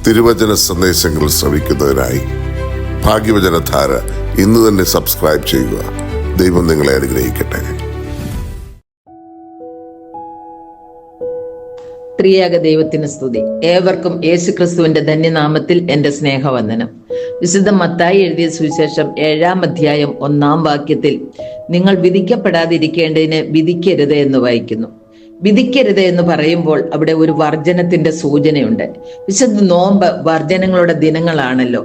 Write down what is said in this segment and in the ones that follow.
തിരുവചന സന്ദേശങ്ങൾ ശ്രവിക്കുന്നതിനായി ഭാഗ്യവചനധാര ഇന്ന് തന്നെ സബ്സ്ക്രൈബ് ചെയ്യുക. ദൈവം നിങ്ങളെ അനുഗ്രഹിക്കട്ടെ. ത്രിയേക ദൈവത്തിന് സ്തുതി. ഏവർക്കും യേശുക്രിസ്തുവിന്റെ ധന്യനാമത്തിൽ എന്റെ സ്നേഹവന്ദനം. വിശുദ്ധ മത്തായി എഴുതിയ സുവിശേഷം 7-ാം അധ്യായം 1-ാം വാക്യത്തിൽ നിങ്ങൾ വിധിക്കപ്പെടാതിരിക്കേണ്ടതിന് വിധിക്കരുത് എന്ന് വായിക്കുന്നു. വിധിക്കരുത് എന്ന് പറയുമ്പോൾ അവിടെ ഒരു വർജനത്തിന്റെ സൂചനയുണ്ട്. വിശുദ്ധ നോമ്പ് വർജനങ്ങളുടെ ദിനങ്ങളാണല്ലോ.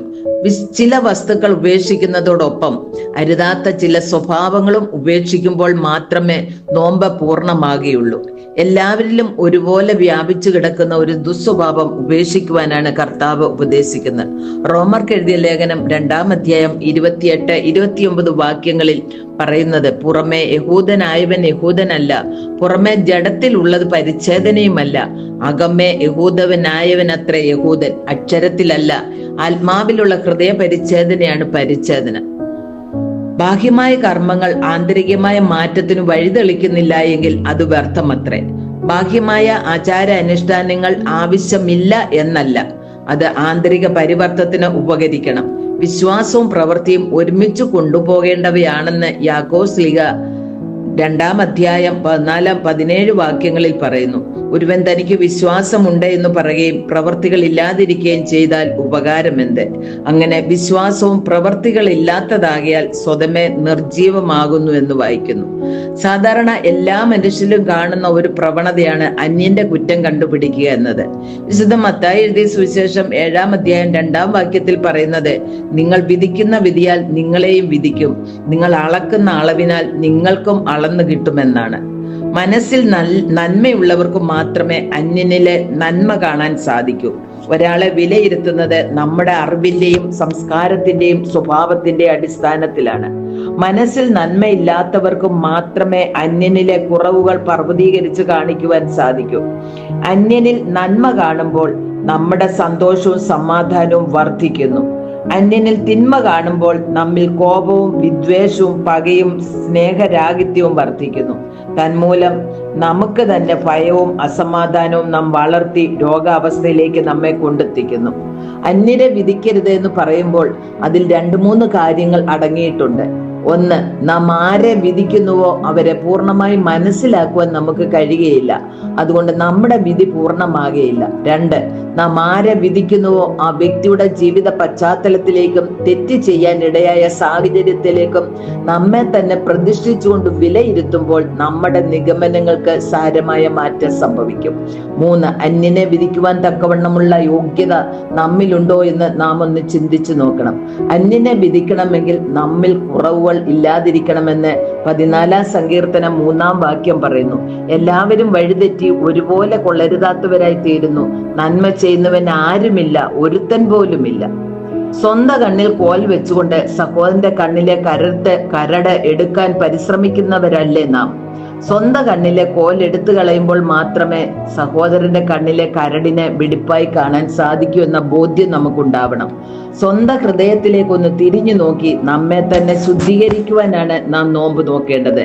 ചില വസ്തുക്കൾ ഉപേക്ഷിക്കുന്നതോടൊപ്പം അരുതാത്ത ചില സ്വഭാവങ്ങളും ഉപേക്ഷിക്കുമ്പോൾ മാത്രമേ നോമ്പ് പൂർണ്ണമാകുകയുള്ളൂ. എല്ലാവരിലും ഒരുപോലെ വ്യാപിച്ചു കിടക്കുന്ന ഒരു ദുസ്വഭാവം ഉപേക്ഷിക്കുവാനാണ് കർത്താവ് ഉപദേശിക്കുന്നത്. റോമർക്ക് എഴുതിയ ലേഖനം 2-ാം അധ്യായം 28-29 വാക്യങ്ങളിൽ പറയുന്നത്, പുറമെ യഹൂദനായവൻ യഹൂദനല്ല, പുറമെ ജഡത്തിൽ ഉള്ളത് പരിച്ഛേദനയുമല്ല, അകമേ യഹൂദവനായവൻ അത്രേ യഹൂദൻ, അക്ഷരത്തിലല്ല ആത്മാവിലുള്ള ഹൃദയ പരിച്ഛേദനയാണ് പരിച്ഛേദന. ബാഹ്യമായ കർമ്മങ്ങൾ ആന്തരികമായ മാറ്റത്തിന് വഴിതെളിക്കുന്നില്ല എങ്കിൽ അത് വ്യർത്ഥമത്രേ. ബാഹ്യമായ ആചാര അനുഷ്ഠാനങ്ങൾ ആവശ്യമില്ല എന്നല്ല, അത് ആന്തരിക പരിവർത്തനത്തിന് ഉപകരിക്കണം. വിശ്വാസവും പ്രവൃത്തിയും ഒരുമിച്ച് കൊണ്ടുപോകേണ്ടവയാണെന്ന് യാക്കോബ് ശ്ലീഹ 2-ാം അധ്യായം 14-17 വാക്യങ്ങളിൽ പറയുന്നു. ഒരുവൻ തനിക്ക് വിശ്വാസമുണ്ട് എന്ന് പറയുകയും പ്രവർത്തികൾ ഇല്ലാതിരിക്കുകയും ചെയ്താൽ ഉപകാരമെന്ത്? അങ്ങനെ വിശ്വാസവും പ്രവർത്തികൾ ഇല്ലാത്തതാകിയാൽ സ്വതമേ നിർജീവമാകുന്നു എന്ന് വായിക്കുന്നു. സാധാരണ എല്ലാ മനുഷ്യരിലും കാണുന്ന ഒരു പ്രവണതയാണ് അന്യന്റെ കുറ്റം കണ്ടുപിടിക്കുക എന്നത്. വിശുദ്ധ മത്തായി എഴുതിയ സുവിശേഷം 7-ാം അധ്യായം 2-ാം വാക്യത്തിൽ പറയുന്നത്, നിങ്ങൾ വിധിക്കുന്ന വിധിയാൽ നിങ്ങളെയും വിധിക്കും, നിങ്ങൾ അളക്കുന്ന അളവിനാൽ നിങ്ങൾക്കും അളന്നു കിട്ടുമെന്നാണ്. മനസ്സിൽ നന്മയുള്ളവർക്ക് മാത്രമേ അന്യനിലെ നന്മ കാണാൻ സാധിക്കൂ. ഒരാളെ വിലയിരുത്തുന്നത് നമ്മുടെ അറിവിന്റെയും സംസ്കാരത്തിന്റെയും സ്വഭാവത്തിന്റെയും അടിസ്ഥാനത്തിലാണ്. മനസ്സിൽ നന്മയില്ലാത്തവർക്ക് മാത്രമേ അന്യനിലെ കുറവുകൾ പർവ്വതീകരിച്ച് കാണിക്കുവാൻ സാധിക്കൂ. അന്യനിൽ നന്മ കാണുമ്പോൾ നമ്മുടെ സന്തോഷവും സമാധാനവും വർദ്ധിക്കുന്നു. അന്യനിൽ തിന്മ കാണുമ്പോൾ നമ്മിൽ കോപവും വിദ്വേഷവും പകയും സ്നേഹരാഹിത്യവും വർദ്ധിക്കുന്നു. തന്മൂലം നമുക്ക് തന്നെ ഭയവും അസമാധാനവും നാം വളർത്തി രോഗാവസ്ഥയിലേക്ക് നമ്മെ കൊണ്ടെത്തിക്കുന്നു. അന്യരെ വിധിക്കരുത് എന്ന് പറയുമ്പോൾ അതിൽ 2-3 കാര്യങ്ങൾ അടങ്ങിയിട്ടുണ്ട്. ഒന്ന്, നാം ആരെ വിധിക്കുന്നുവോ അവരെ പൂർണ്ണമായി മനസ്സിലാക്കുവാൻ നമുക്ക് കഴിയുകയില്ല, അതുകൊണ്ട് നമ്മുടെ വിധി പൂർണ്ണമാകുകയില്ല. 2, നാം ആരെ വിധിക്കുന്നുവോ ആ വ്യക്തിയുടെ ജീവിത പശ്ചാത്തലത്തിലേക്കും തെറ്റ് ചെയ്യാൻ ഇടയായ സാഹചര്യത്തിലേക്കും നമ്മെ തന്നെ പ്രതിഷ്ഠിച്ചുകൊണ്ട് വിലയിരുത്തുമ്പോൾ നമ്മുടെ നിഗമനങ്ങൾക്ക് സാരമായ മാറ്റം സംഭവിക്കും. 3, അന്യനെ വിധിക്കുവാൻ തക്കവണ്ണമുള്ള യോഗ്യത നമ്മിലുണ്ടോ എന്ന് നാം ഒന്ന് ചിന്തിച്ചു നോക്കണം. അന്യനെ വിധിക്കണമെങ്കിൽ നമ്മിൽ കുറവുകൾ ഇല്ലാതിരിക്കണമെന്ന് 14-ാം സങ്കീർത്തനം 3-ാം വാക്യം പറയുന്നു. എല്ലാവരും വഴിതെറ്റി ഒരുപോലെ കൊള്ളരുതാത്തവരായി തീരുന്നു, നന്മ ചെയ്യുന്നവൻ ആരുമില്ല, ഒരുത്തൻ പോലുമില്ല. സ്വന്തം കണ്ണിൽ കോൽ വെച്ചുകൊണ്ട് സഹോദരന്റെ കണ്ണിലെ കരട് എടുക്കാൻ പരിശ്രമിക്കുന്നവരല്ലേ നാം? സ്വന്തം കണ്ണിലെ കോൽ എടുത്തു കളയുമ്പോൾ മാത്രമേ സഹോദരന്റെ കണ്ണിലെ കരടിനെ വെടിപ്പായി കാണാൻ സാധിക്കൂ എന്ന ബോധ്യം നമുക്കുണ്ടാവണം. സ്വന്തം ഹൃദയത്തിലേക്കൊന്ന് തിരിഞ്ഞു നോക്കി നമ്മെ തന്നെ ശുദ്ധീകരിക്കുവാനാണ് നാം നോമ്പ് നോക്കേണ്ടത്.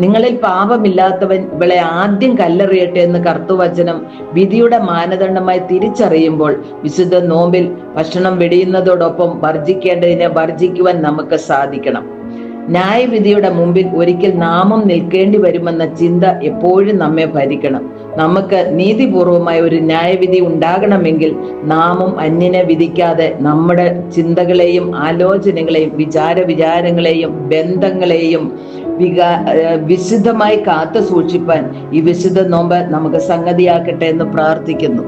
നിങ്ങളിൽ പാപമില്ലാത്തവൻ ഇവളെ ആദ്യം കല്ലെറിയട്ടെ എന്ന് കർത്തൃവചനം വിധിയുടെ മാനദണ്ഡമായി തിരിച്ചറിയുമ്പോൾ വിശുദ്ധ നോമ്പിൽ ഭക്ഷണം വെടിയുന്നതോടൊപ്പം വർജിക്കേണ്ടതിനെ വർജിക്കുവാൻ നമുക്ക് സാധിക്കണം. ന്യായവിധിയുടെ മുമ്പിൽ ഒരിക്കൽ നാമം നിൽക്കേണ്ടി വരുമെന്ന ചിന്ത എപ്പോഴും നമ്മെ ഭരിക്കണം. നമുക്ക് നീതിപൂർവമായ ഒരു ന്യായവിധി ഉണ്ടാകണമെങ്കിൽ നാമും അന്യനെ വിധിക്കാതെ നമ്മുടെ ചിന്തകളെയും ആലോചനകളെയും വിചാരങ്ങളെയും ബന്ധങ്ങളെയും വിശുദ്ധമായി കാത്തു സൂക്ഷിപ്പാൻ ഈ വിശുദ്ധ നോമ്പ് നമുക്ക് സംഗതിയാക്കട്ടെ എന്ന് പ്രാർത്ഥിക്കുന്നു.